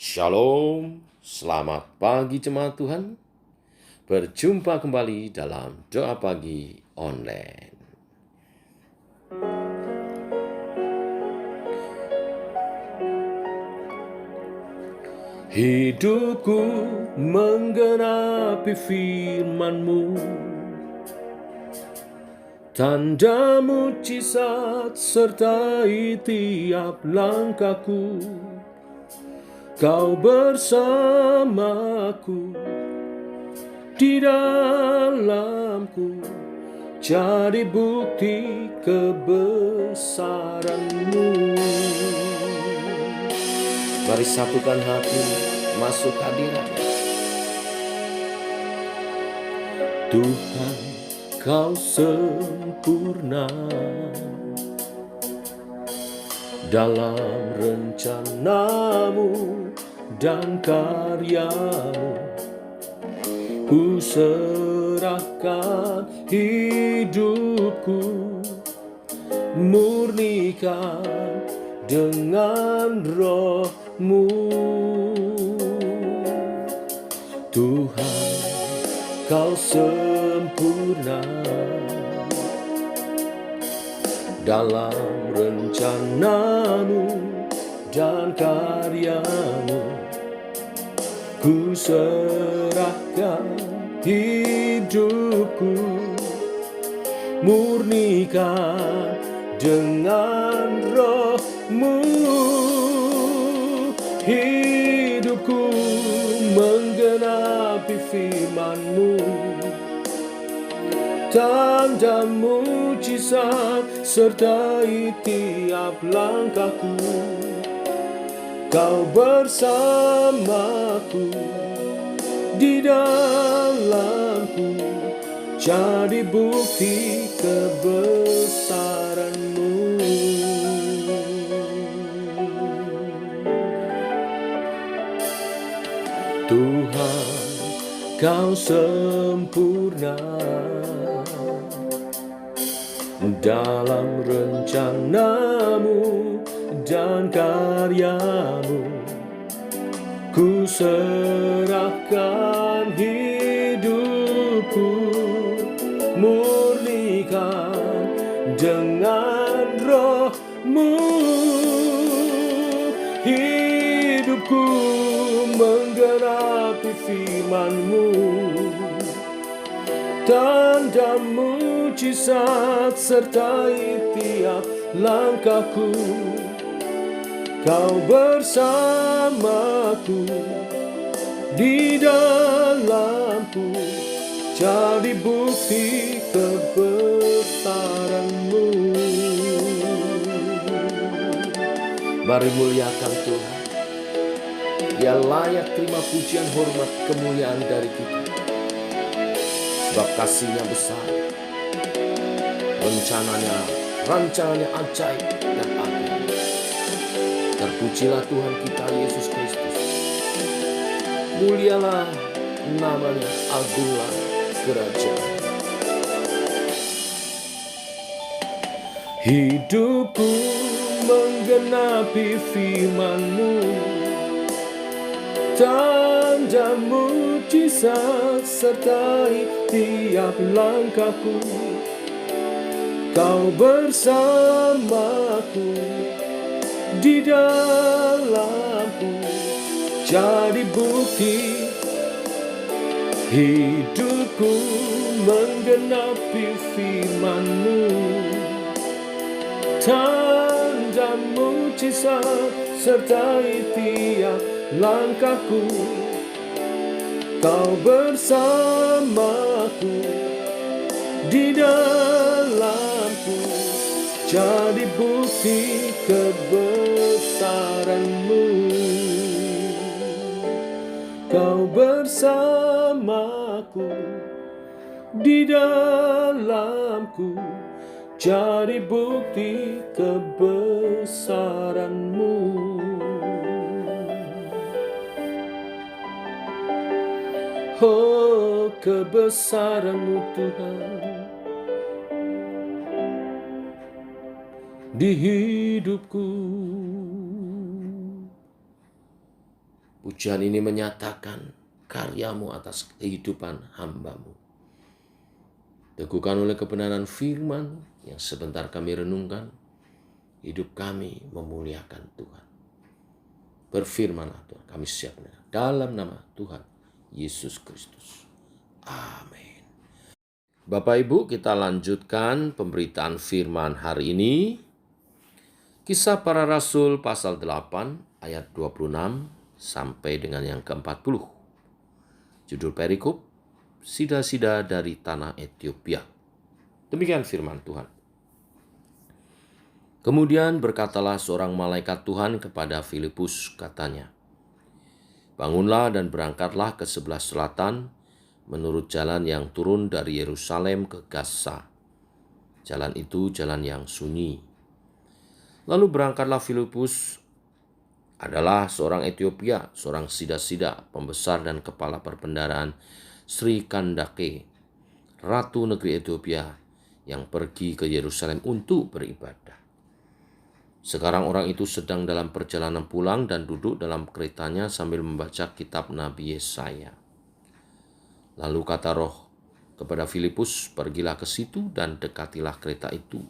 Shalom, selamat pagi jemaat Tuhan. Berjumpa kembali dalam doa pagi online. Hidupku menggenapi firman-Mu, tanda mujizat sertai tiap langkahku. Kau bersamaku, di dalamku, jadi bukti kebesaran-Mu. Mari satukan hati masuk hadirat-Nya. Tuhan, Kau sempurna dalam rencana-Mu dan karya-Mu. Ku serahkan hidupku, murnikan dengan Roh-Mu. Tuhan, Kau sempurna dalam rencana-Mu dan karya-Mu. Ku serahkan hidupku, murnikan dengan Roh-Mu. Hidupku menggenapi firman-Mu, tanda mujizat sertai tiap langkahku. Kau bersamaku, di dalamku, jadi bukti kebesaran-Mu. Tuhan, Kau sempurna dalam rencana-Mu dan karya-Mu. Ku serahkan hidupku, murnikan dengan Roh-Mu. Hidupku menggenapi firman-Mu, tanda mujizat sertai tiap langkahku. Kau bersamaku, di dalamku, jadi bukti kebesaran-Mu. Mari muliakan Tuhan. Dia layak terima pujian, hormat, kemuliaan dari kita. Sebab kasih-Nya besar, rancangannya ajaib dan agung. Terpujilah Tuhan kita Yesus Kristus. Mulialah namanya, agunglah kerajaan. Hidupku menggenapi firman-Mu, tanda mujizat sertai tiap langkahku. Kau bersamaku, di dalamku, jadi bukti. Hidupku menggenapi firman-Mu, tanda mujizat sertai tiap langkahku. Kau bersamaku, di dalamku, jadi bukti kebesaran-Mu. Kau bersamaku, di dalamku, jadi bukti kebesaran-Mu. Oh, kebesaran-Mu Tuhan di hidupku. Pujian ini menyatakan karyamu atas kehidupan hamba-Mu. Teguhkan oleh kebenaran firman yang sebentar kami renungkan, hidup kami memuliakan Tuhan. Berfirmanlah Tuhan, kami siap mendengar. Dalam nama Tuhan Yesus Kristus. Amin. Bapak Ibu, kita lanjutkan pemberitaan firman hari ini. Kisah Para Rasul pasal 8 ayat 26 sampai dengan yang ke-40. Judul perikop, Sida-sida dari tanah Ethiopia. Demikian firman Tuhan. Kemudian berkatalah seorang malaikat Tuhan kepada Filipus, katanya, "Bangunlah dan berangkatlah ke sebelah selatan menurut jalan yang turun dari Yerusalem ke Gaza. Jalan itu jalan yang sunyi." Lalu berangkatlah Filipus, adalah seorang Ethiopia, seorang sida-sida, pembesar dan kepala perbendaharaan Sri Kandake, ratu negeri Ethiopia, yang pergi ke Yerusalem untuk beribadah. Sekarang orang itu sedang dalam perjalanan pulang dan duduk dalam keretanya sambil membaca kitab Nabi Yesaya. Lalu kata Roh kepada Filipus, "Pergilah ke situ dan dekatilah kereta itu."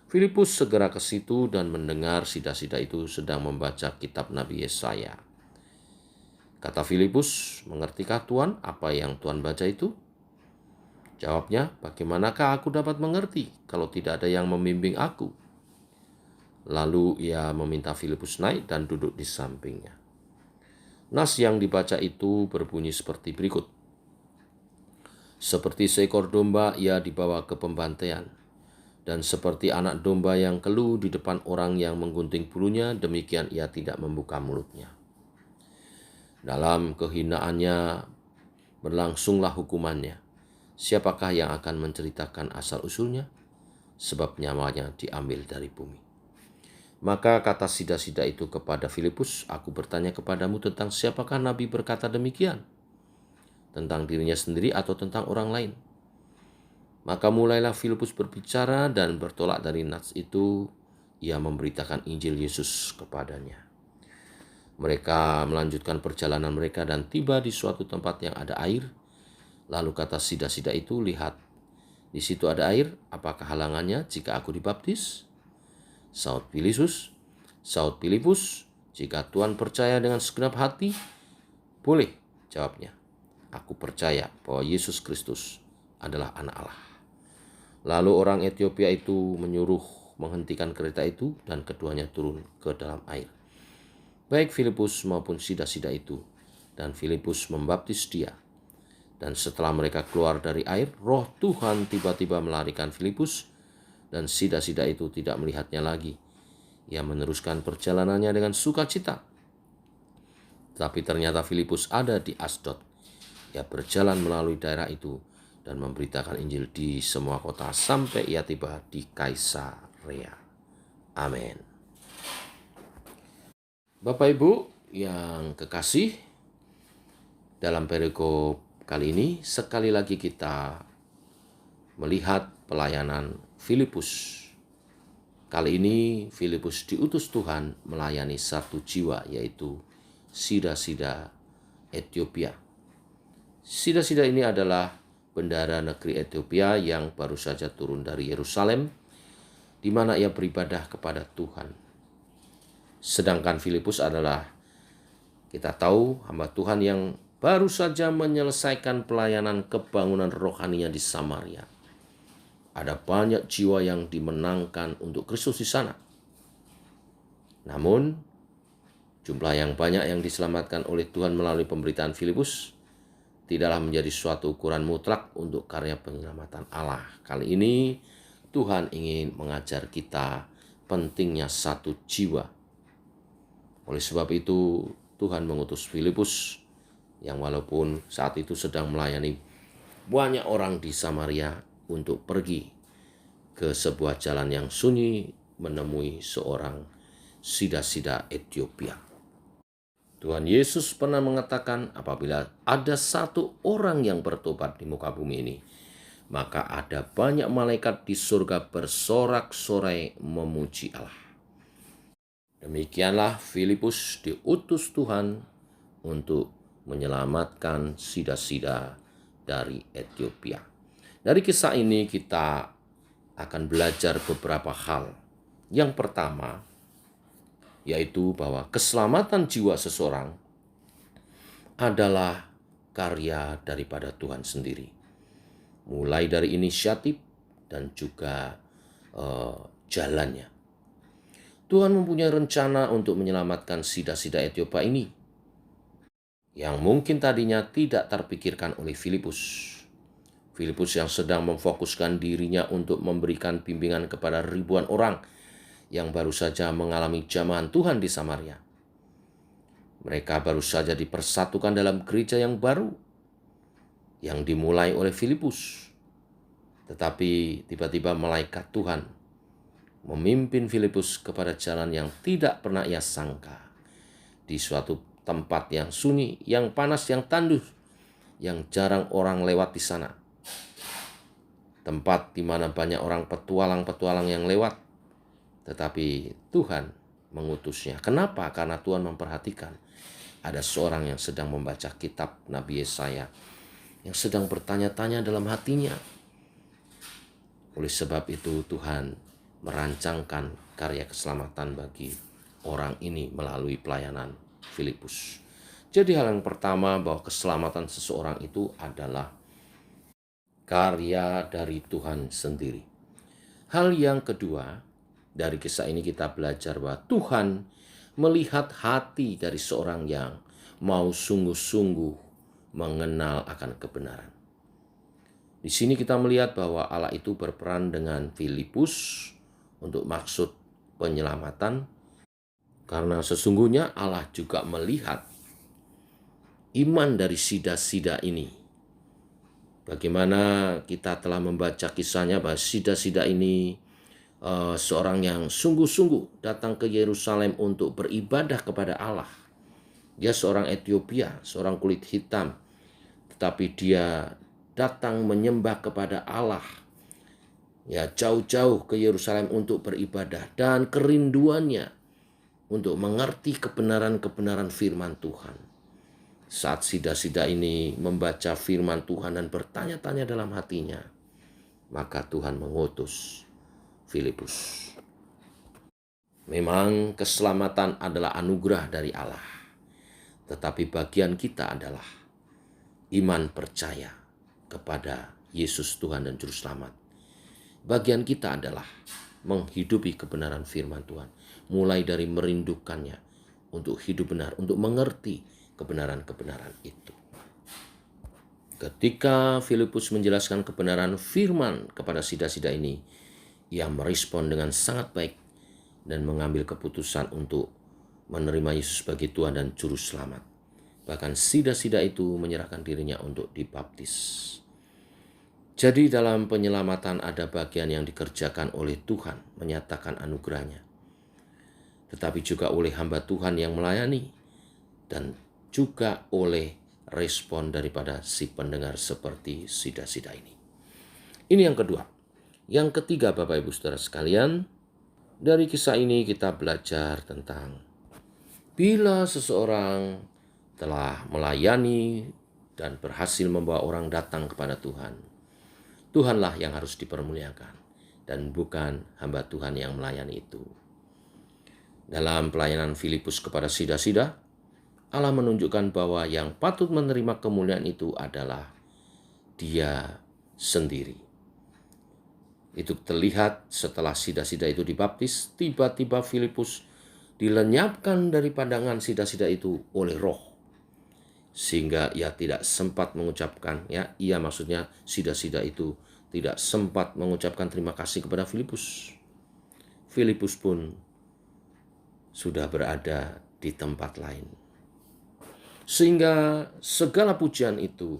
Filipus segera ke situ dan mendengar sida-sida itu sedang membaca kitab Nabi Yesaya. Kata Filipus, "Mengertikah Tuan apa yang Tuan baca itu?" Jawabnya, "Bagaimanakah aku dapat mengerti kalau tidak ada yang membimbing aku?" Lalu ia meminta Filipus naik dan duduk di sampingnya. Nas yang dibaca itu berbunyi seperti berikut. "Seperti seekor domba ia dibawa ke pembantaian, dan seperti anak domba yang keluh di depan orang yang menggunting bulunya, demikian ia tidak membuka mulutnya. Dalam kehinaannya berlangsunglah hukumannya. Siapakah yang akan menceritakan asal-usulnya? Sebab nyawanya diambil dari bumi." Maka kata sida-sida itu kepada Filipus, "Aku bertanya kepadamu tentang siapakah Nabi berkata demikian? Tentang dirinya sendiri atau tentang orang lain?" Maka mulailah Filipus berbicara dan bertolak dari nas itu, ia memberitakan Injil Yesus kepadanya. Mereka melanjutkan perjalanan mereka dan tiba di suatu tempat yang ada air. Lalu kata sida-sida itu, "Lihat, di situ ada air, apakah halangannya jika aku dibaptis?" Saud Filipus, "Jika Tuhan percaya dengan segenap hati, boleh," jawabnya. "Aku percaya bahwa Yesus Kristus adalah anak Allah." Lalu orang Ethiopia itu menyuruh menghentikan kereta itu dan keduanya turun ke dalam air. Baik Filipus maupun sida-sida itu, dan Filipus membaptis dia. Dan setelah mereka keluar dari air, Roh Tuhan tiba-tiba melarikan Filipus, dan sida-sida itu tidak melihatnya lagi. Ia meneruskan perjalanannya dengan sukacita. Tapi ternyata Filipus ada di Asdod. Ia berjalan melalui daerah itu dan memberitakan Injil di semua kota sampai ia tiba di Kaisarea. Amin. Bapak Ibu yang kekasih, dalam perikop kali ini sekali lagi kita melihat pelayanan Filipus. Kali ini Filipus diutus Tuhan melayani satu jiwa, yaitu sida-sida Ethiopia. Sida-sida ini adalah bendahara negeri Ethiopia yang baru saja turun dari Yerusalem, di mana ia beribadah kepada Tuhan. Sedangkan Filipus adalah, kita tahu, hamba Tuhan yang baru saja menyelesaikan pelayanan kebangunan rohaninya di Samaria. Ada banyak jiwa yang dimenangkan untuk Kristus di sana. Namun, jumlah yang banyak yang diselamatkan oleh Tuhan melalui pemberitaan Filipus tidaklah menjadi suatu ukuran mutlak untuk karya penyelamatan Allah. Kali ini, Tuhan ingin mengajar kita pentingnya satu jiwa. Oleh sebab itu, Tuhan mengutus Filipus yang walaupun saat itu sedang melayani banyak orang di Samaria untuk pergi ke sebuah jalan yang sunyi menemui seorang sida-sida Ethiopia. Tuhan Yesus pernah mengatakan, apabila ada satu orang yang bertobat di muka bumi ini, maka ada banyak malaikat di surga bersorak-sorai memuji Allah. Demikianlah Filipus diutus Tuhan untuk menyelamatkan sida-sida dari Ethiopia. Dari kisah ini kita akan belajar beberapa hal. Yang pertama, yaitu bahwa keselamatan jiwa seseorang adalah karya daripada Tuhan sendiri. Mulai dari inisiatif dan juga jalannya. Tuhan mempunyai rencana untuk menyelamatkan sida-sida Ethiopia ini yang mungkin tadinya tidak terpikirkan oleh Filipus. Filipus yang sedang memfokuskan dirinya untuk memberikan bimbingan kepada ribuan orang yang baru saja mengalami jamahan Tuhan di Samaria. Mereka baru saja dipersatukan dalam gereja yang baru yang dimulai oleh Filipus. Tetapi tiba-tiba malaikat Tuhan memimpin Filipus kepada jalan yang tidak pernah ia sangka. Di suatu tempat yang sunyi, yang panas, yang tandus, yang jarang orang lewat di sana. Tempat di mana banyak orang petualang-petualang yang lewat. Tetapi Tuhan mengutusnya. Kenapa? Karena Tuhan memperhatikan ada seorang yang sedang membaca kitab Nabi Yesaya, yang sedang bertanya-tanya dalam hatinya. Oleh sebab itu Tuhan merancangkan karya keselamatan bagi orang ini melalui pelayanan Filipus. Jadi hal yang pertama bahwa keselamatan seseorang itu adalah karya dari Tuhan sendiri. Hal yang kedua, dari kisah ini kita belajar bahwa Tuhan melihat hati dari seorang yang mau sungguh-sungguh mengenal akan kebenaran. Di sini kita melihat bahwa Allah itu berperan dengan Filipus untuk maksud penyelamatan, karena sesungguhnya Allah juga melihat iman dari sida-sida ini. Bagaimana kita telah membaca kisahnya bahwa sida-sida ini seorang yang sungguh-sungguh datang ke Yerusalem untuk beribadah kepada Allah. Dia seorang Ethiopia, seorang kulit hitam, tetapi dia datang menyembah kepada Allah. Ya, jauh-jauh ke Yerusalem untuk beribadah dan kerinduannya untuk mengerti kebenaran-kebenaran firman Tuhan. Saat sida-sida ini membaca firman Tuhan dan bertanya-tanya dalam hatinya, maka Tuhan mengutus Filipus. Memang keselamatan adalah anugerah dari Allah, tetapi bagian kita adalah iman percaya kepada Yesus Tuhan dan Juru Selamat. Bagian kita adalah menghidupi kebenaran firman Tuhan, mulai dari merindukannya untuk hidup benar, untuk mengerti kebenaran-kebenaran itu. Ketika Filipus menjelaskan kebenaran firman kepada sida-sida ini, ia merespon dengan sangat baik dan mengambil keputusan untuk menerima Yesus sebagai Tuhan dan Juru Selamat. Bahkan sida-sida itu menyerahkan dirinya untuk dibaptis. Jadi dalam penyelamatan ada bagian yang dikerjakan oleh Tuhan, menyatakan anugerahnya. Tetapi juga oleh hamba Tuhan yang melayani, dan juga oleh respon daripada si pendengar seperti sida-sida ini. Ini yang kedua. Yang ketiga, Bapak Ibu Saudara sekalian, dari kisah ini kita belajar tentang bila seseorang telah melayani dan berhasil membawa orang datang kepada Tuhan, Tuhanlah yang harus dipermuliakan dan bukan hamba Tuhan yang melayani itu. Dalam pelayanan Filipus kepada sida-sida, Allah menunjukkan bahwa yang patut menerima kemuliaan itu adalah Dia sendiri. Itu terlihat setelah sida-sida itu dibaptis, tiba-tiba Filipus dilenyapkan dari pandangan sida-sida itu oleh Roh. Sehingga ia tidak sempat mengucapkan, ia maksudnya sida-sida itu tidak sempat mengucapkan terima kasih kepada Filipus. Filipus pun sudah berada di tempat lain. Sehingga segala pujian itu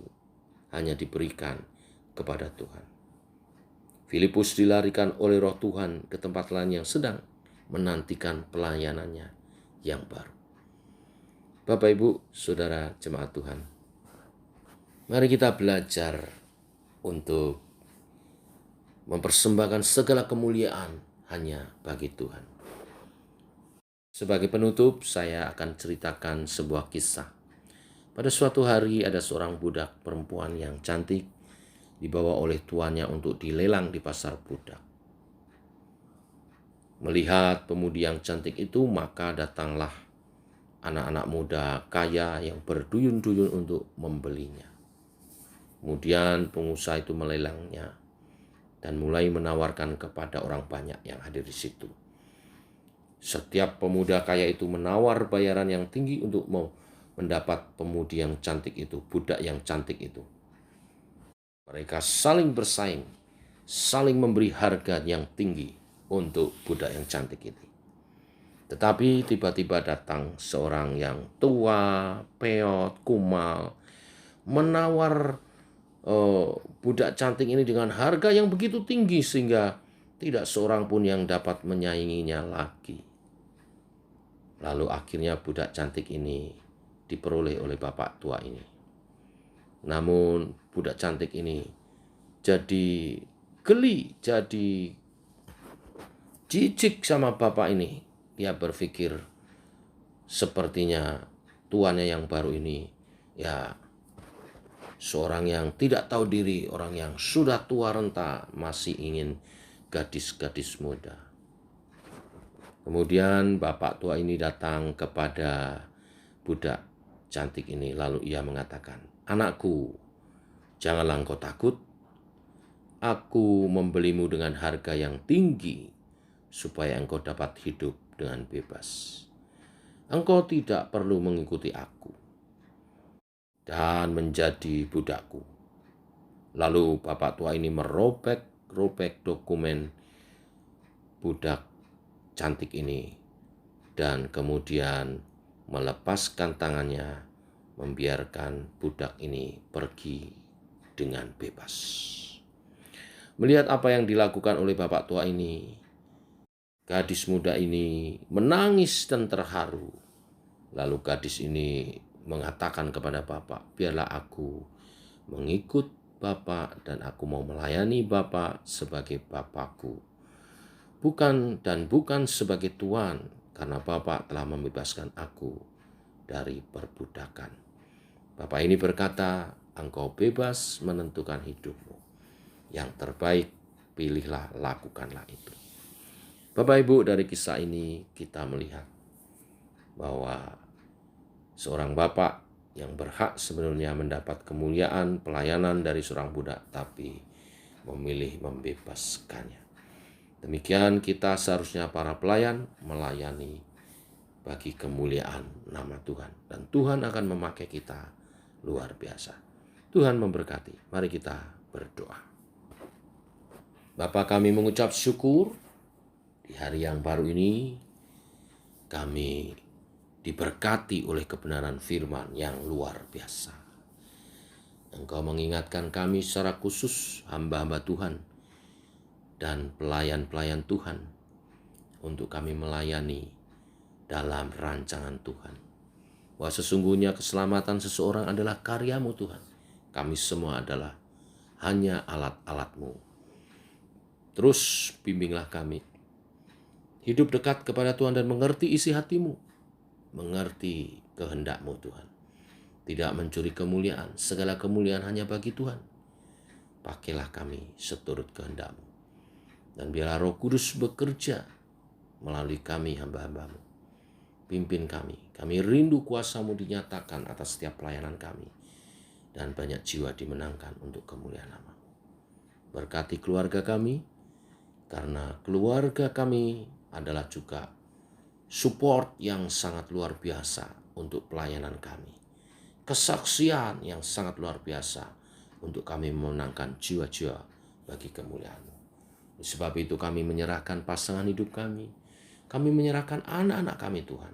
hanya diberikan kepada Tuhan. Filipus dilarikan oleh Roh Tuhan ke tempat lain yang sedang menantikan pelayanannya yang baru. Bapak, Ibu, Saudara jemaat Tuhan, mari kita belajar untuk mempersembahkan segala kemuliaan hanya bagi Tuhan. Sebagai penutup, saya akan ceritakan sebuah kisah Pada suatu hari ada seorang budak perempuan yang cantik dibawa oleh tuannya untuk dilelang di pasar budak. Melihat pemudi yang cantik itu, maka datanglah anak-anak muda kaya yang berduyun-duyun untuk membelinya. Kemudian pengusaha itu melelangnya dan mulai menawarkan kepada orang banyak yang hadir di situ. Setiap pemuda kaya itu menawar bayaran yang tinggi untuk mendapat pemudi yang cantik itu, budak yang cantik itu. Mereka saling bersaing, saling memberi harga yang tinggi untuk budak yang cantik itu. Tetapi tiba-tiba datang seorang yang tua, peot, kumal, menawar budak cantik ini dengan harga yang begitu tinggi sehingga tidak seorang pun yang dapat menyainginya lagi. Lalu akhirnya budak cantik ini diperoleh oleh bapak tua ini. Namun budak cantik ini jadi geli, jadi jijik sama bapak ini. Dia berpikir sepertinya tuannya yang baru ini ya seorang yang tidak tahu diri, orang yang sudah tua renta masih ingin gadis-gadis muda. Kemudian bapak tua ini datang kepada budak cantik ini, lalu ia mengatakan, "Anakku, janganlah engkau takut. Aku membelimu dengan harga yang tinggi supaya engkau dapat hidup dengan bebas. Engkau tidak perlu mengikuti aku dan menjadi budakku." Lalu bapak tua ini merobek-robek dokumen budak cantik ini dan kemudian melepaskan tangannya, membiarkan budak ini pergi dengan bebas. Melihat apa yang dilakukan oleh bapak tua ini, gadis muda ini menangis dan terharu. Lalu gadis ini mengatakan kepada bapak, "Biarlah aku mengikut bapak dan aku mau melayani bapak sebagai bapakku. Bukan sebagai tuan, karena bapak telah membebaskan aku dari perbudakan." Bapak ini berkata, "Engkau bebas menentukan hidupmu. Yang terbaik, pilihlah, lakukanlah itu." Bapak Ibu, dari kisah ini kita melihat bahwa seorang bapak yang berhak sebenarnya mendapat kemuliaan pelayanan dari seorang budak, tapi memilih membebaskannya. Demikian kita seharusnya para pelayan melayani bagi kemuliaan nama Tuhan. Dan Tuhan akan memakai kita luar biasa. Tuhan memberkati. Mari kita berdoa. Bapa, kami mengucap syukur di hari yang baru ini. Kami diberkati oleh kebenaran firman yang luar biasa. Engkau mengingatkan kami secara khusus, hamba-hamba Tuhan dan pelayan-pelayan Tuhan, untuk kami melayani dalam rancangan Tuhan. Bahwa sesungguhnya keselamatan seseorang adalah karya-Mu Tuhan. Kami semua adalah hanya alat-alat-Mu. Terus bimbinglah kami hidup dekat kepada Tuhan dan mengerti isi hati-Mu, mengerti kehendak-Mu Tuhan. Tidak mencuri kemuliaan, segala kemuliaan hanya bagi Tuhan. Pakailah kami seturut kehendak-Mu. Dan biarlah Roh Kudus bekerja melalui kami hamba-hamba-Mu. Pimpin kami rindu kuasa-Mu dinyatakan atas setiap pelayanan kami. Dan banyak jiwa dimenangkan untuk kemuliaan nama-Mu. Berkati keluarga kami, karena keluarga kami adalah juga support yang sangat luar biasa untuk pelayanan kami. Kesaksian yang sangat luar biasa untuk kami memenangkan jiwa-jiwa bagi kemuliaan-Mu. Sebab itu kami menyerahkan pasangan hidup kami. Kami menyerahkan anak-anak kami Tuhan.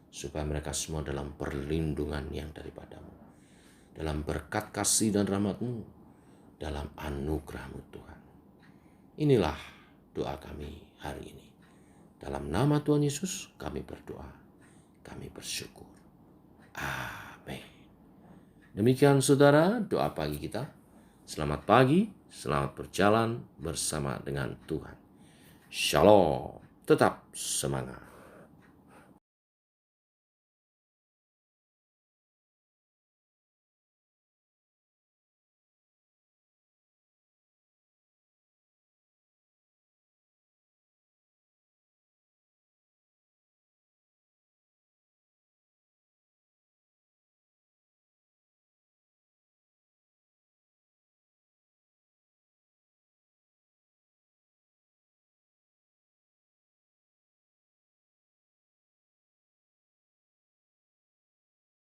Supaya mereka semua dalam perlindungan yang daripada-Mu. Dalam berkat kasih dan rahmat-Mu. Dalam anugerah-Mu Tuhan. Inilah doa kami hari ini. Dalam nama Tuhan Yesus kami berdoa. Kami bersyukur. Amin. Demikian saudara doa pagi kita. Selamat pagi, selamat berjalan bersama dengan Tuhan. Shalom, tetap semangat.